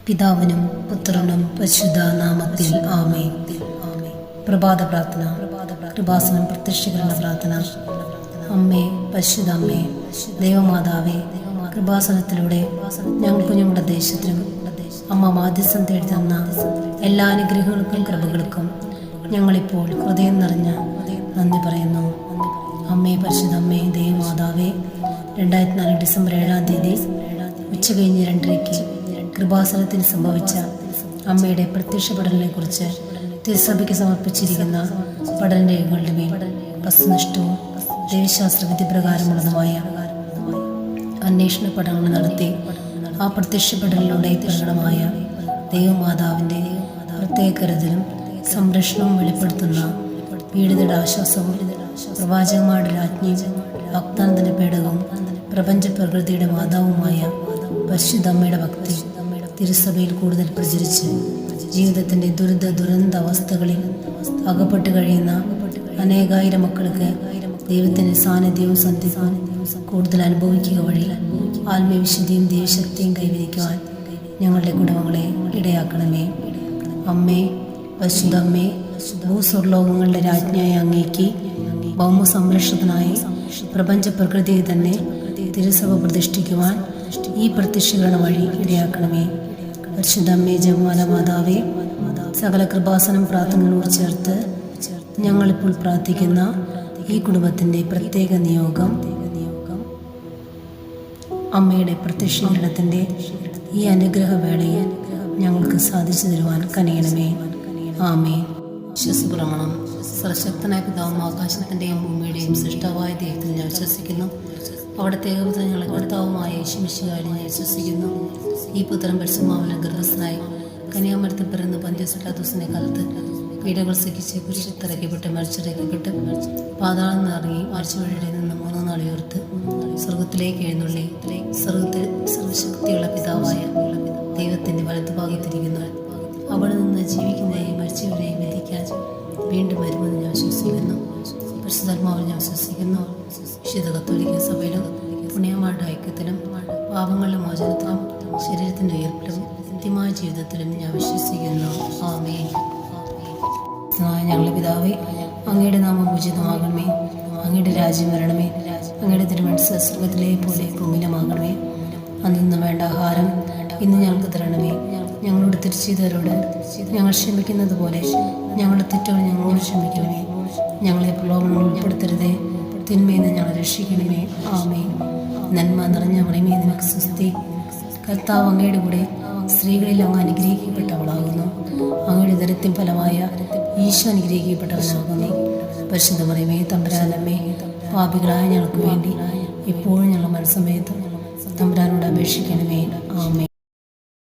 പിതാവിനും പുത്രനും പരിശുദ്ധ നാമത്തിൽ ആമേൻ. പ്രഭാത പ്രാർത്ഥന. കൃപാസനം പ്രത്യക്ഷീകരണ പ്രാർത്ഥന. അമ്മേ, പരിശുദ്ധ അമ്മേ, ദൈവമാതാവേ, കൃപാസനത്തിലൂടെ ഞങ്ങൾക്കും ഞങ്ങളുടെ ദേശത്തിനും അമ്മ മാധ്യസ്ഥം തേടി തന്ന എല്ലാ അനുഗ്രഹങ്ങൾക്കും കൃപകൾക്കും ഞങ്ങളിപ്പോൾ ഹൃദയം നിറഞ്ഞ നന്ദി പറയുന്നു. അമ്മേ, പരിശുദ്ധ അമ്മേ, ദൈവമാതാവേ, 2004 ഡിസംബർ 7-ാം തീയതി ഉച്ചകഴിഞ്ഞ് 2:30 കൃപാസനത്തിൽ സംഭവിച്ച അമ്മയുടെ പ്രത്യക്ഷപ്പെടലിനെ കുറിച്ച് തിരുസഭയ്ക്ക് സമർപ്പിച്ചിരിക്കുന്ന പഠനരേഖകളുടെ മേൽ വസ്തുനിഷ്ഠവും ദൈവശാസ്ത്ര വിധിപ്രകാരമുള്ളതുമായ അന്വേഷണ പഠനങ്ങൾ നടത്തി ആ പ്രത്യക്ഷപ്പെടലിലൂടെ പ്രകടമായ ദൈവമാതാവിൻ്റെ പ്രത്യേക കരുതലും സംരക്ഷണവും വെളിപ്പെടുത്തുന്ന പീഡിതയുടെ ആശ്വാസവും പ്രവാചകന്മാരുടെ രാജ്ഞിയും വാഗ്ദാനത്തിൻ്റെ പേടകവും പ്രപഞ്ച പ്രകൃതിയുടെ മാതാവുമായ പരിശുദ്ധ അമ്മയുടെ ഭക്തി തിരുസഭയിൽ കൂടുതൽ പ്രചരിച്ച് ജീവിതത്തിൻ്റെ ദുരന്ത അവസ്ഥകളിൽ അകപ്പെട്ട് കഴിയുന്ന അനേകായിരം മക്കൾക്ക് ദൈവത്തിൻ്റെ സാന്നിധ്യവും സന്ധിപ്പും കൂടുതൽ അനുഭവിക്കുക വഴി ആത്മീയവിശുദ്ധിയും ദൈവശക്തിയും കൈവരിക്കുവാൻ ഞങ്ങളുടെ കുടുംബങ്ങളെ ഇടയാക്കണമേ. അമ്മേ, പരിശുദ്ധ അമ്മേ, ഭൂസ്വർലോകങ്ങളുടെ രാജ്ഞിയായ അങ്ങേക്ക് ഭൗമ സംരക്ഷണത്തിനായി പ്രപഞ്ച പ്രകൃതിയെ തന്നെ തിരുസഭ പ്രതിഷ്ഠിക്കുവാൻ ഈ പ്രത്യക്ഷീകരണ വഴി ഇടയാക്കണമേ. പരിശുദ്ധ അമ്മേ, ജപമാല മാതാവേ, സകല കൃപാസനം പ്രാർത്ഥനകളോട് ചേർത്ത് ഞങ്ങളിപ്പോൾ പ്രാർത്ഥിക്കുന്ന ഈ കുടുംബത്തിൻ്റെ പ്രത്യേക നിയോഗം അമ്മയുടെ പ്രത്യക്ഷീകരണത്തിൻ്റെ ഈ അനുഗ്രഹവേളയിൽ ഞങ്ങൾക്ക് സാധിച്ചു തരുവാൻ കനിയണമേ. ആമേൻ. വിശ്വസപ്രമാണം. സർവശക്തനായ പിതാവും ആകാശത്തിൻ്റെയും ഭൂമിയുടെയും സൃഷ്ടാവായ ദൈവത്തിൽ ഞാൻ വിശ്വസിക്കുന്നു. അവിടുത്തെ ഏകപുത്രൻ കർത്താവുമായ യേശുമിശിഹായിൽ ഞാൻ വിശ്വസിക്കുന്നു. ഈ പുത്രൻ പരിശുദ്ധാത്മാവിൽ ഗർഭസ്ഥനായി കന്യാമരത്തിൽ പിറന്ന് പന്തിയോസ് പിലാത്തോസിന്റെ കാലത്ത് പീഡകൾ സഹിച്ച് കുരിശിൽ തറയ്ക്കപ്പെട്ട് മരിച്ചിറക്കപ്പെട്ട് പാതാളം നിറങ്ങി ആഴ്ചവഴിയുടെ നിന്ന് 3 നാൾ ഉയർത്ത് സ്വർഗത്തിലേക്ക് എഴുന്നള്ളി സ്വർഗത്തിൽ സർവശക്തിയുള്ള പിതാവായ ദൈവത്തിൻ്റെ വലത്തുഭാഗത്തിരിക്കുന്നു. അവിടെ നിന്ന് ജീവിക്കുന്നവരെയും മരിച്ചവരെയും വിധിക്കാൻ വീണ്ടും വരുമെന്ന് ഞാൻ വിശ്വസിക്കുന്നു. പരിശുദ്ധാത്മാവിൽ ഞാൻ വിശ്വസിക്കുന്നു. വിശുദ്ധ കത്തോലിക്ക സഭയിലും പുണ്യന്മാരുടെ ഐക്യത്തിലും പാപങ്ങളുടെ മോചനത്തിലും ശരീരത്തിൻ്റെ ഉയർപ്പിലും നിത്യമായ ജീവിതത്തിലും ഞാൻ വിശ്വസിക്കുന്നു. ആമേൻ. ഞങ്ങളുടെ പിതാവേ, അങ്ങയുടെ നാമം ഉചിതമാകണമേ. അങ്ങയുടെ രാജ്യം വരണമേ. അങ്ങയുടെ തിരുമനസ്സ് സ്വർഗ്ഗത്തിലെ പോലെ ഭൂമിയിലുമാകണമേ. അന്നു വേണ്ട ആഹാരം ഇന്ന് ഞങ്ങൾക്ക് തരണമേ. ഞങ്ങളോട് തെറ്റ് ചെയ്തവരോട് ഞങ്ങൾ ക്ഷമിക്കുന്നത് പോലെ ഞങ്ങളുടെ തെറ്റുകൾ ഞങ്ങളോട് ക്ഷമിക്കണമേ. ഞങ്ങളെ പ്രലോഭനങ്ങൾ ഉൾപ്പെടുത്തരുതേ, തിന്മയിൽ നിന്ന് ഞങ്ങളെ രക്ഷിക്കണമേ. ആമേൻ. നന്മ നിറഞ്ഞ മറിയമേ, നിനക്ക് സ്തുതി. കർത്താവ് അങ്ങയുടെ കൂടെ സ്ത്രീകളിൽ അങ്ങ് അനുഗ്രഹിക്കപ്പെട്ടവളാകുന്നു. അങ്ങയുടെ ഉദരത്തിൻ ഫലമായ ഈശോ അനുഗ്രഹിക്കപ്പെട്ടവനാകുന്നു. പരിശുദ്ധ മറിയമേ, തമ്പുരാനമ്മേ, പാപികളായ ഞങ്ങൾക്ക് വേണ്ടി ഇപ്പോഴും ഞങ്ങളുടെ മരണസമയത്തും തമ്പുരാനോട് അപേക്ഷിക്കണമേ. ആമേൻ.